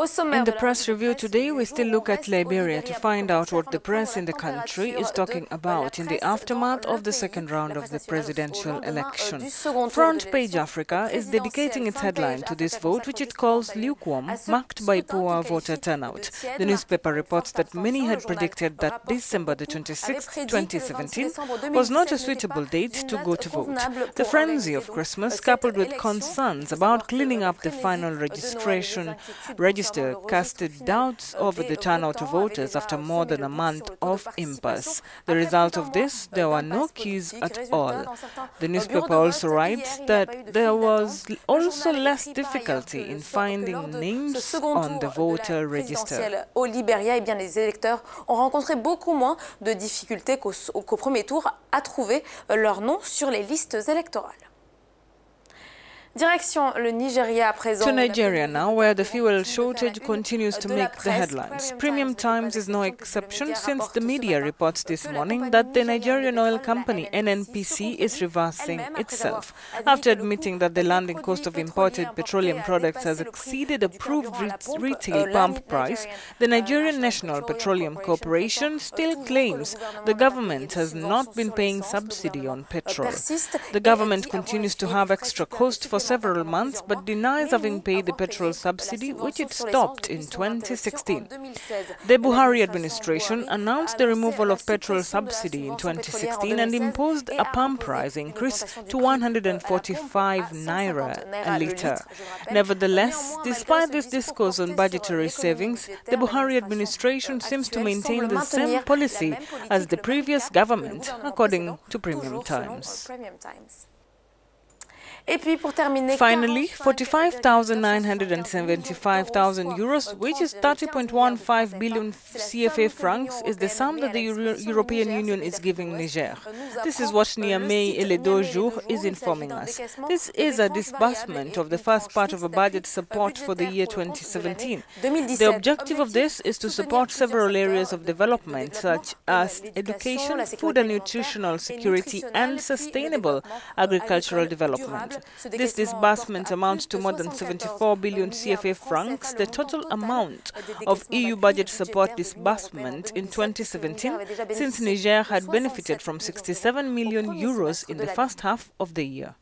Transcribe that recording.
In the press review today, we still look at Liberia to find out what the press in the country is talking about in the aftermath of the second round of the presidential election. Front Page Africa is dedicating its headline to this vote, which it calls lukewarm, marked by poor voter turnout. The newspaper reports that many had predicted that December the 26th, 2017 was not a suitable date to go to vote. The frenzy of Christmas, coupled with concerns about cleaning up the final registration register, casted doubts over the turnout of voters after more than a month of impasse. The result of this, there were no queues at all. The newspaper also writes that there was also less difficulty in finding names on the voter register. Au Libéria, eh bien, les électeurs ont rencontré beaucoup moins de difficultés qu'au premier tour à trouver leur nom sur les listes électorales. Direction le Nigeria à présent. To Nigeria now, where the fuel shortage continues to make the headlines. Premium Times is no exception, since the media reports this morning that the Nigerian oil company NNPC is reversing itself. After admitting that the landing cost of imported petroleum products has exceeded approved retail pump price, the Nigerian National Petroleum Corporation still claims the government has not been paying subsidy on petrol. The government continues to have extra cost for several months, but denies having paid the petrol subsidy, which it stopped in 2016. The Buhari administration announced the removal of petrol subsidy in 2016 and imposed a pump price increase to 145 naira a litre. Nevertheless, despite this discourse on budgetary savings, the Buhari administration seems to maintain the same policy as the previous government, according to Premium Times. Finally, 45,975,000 euros, which is 30.15 billion CFA francs, is the sum that the European Union is giving Niger. This is what Niamey et les deux jours is informing us. This is a disbursement of the first part of a budget support for the year 2017. The objective of this is to support several areas of development, such as education, food and nutritional security, and sustainable agricultural development. This disbursement amounts to more than 74 billion CFA francs, the total amount of EU budget support disbursement in 2017, since Niger had benefited from 67 million euros in the first half of the year.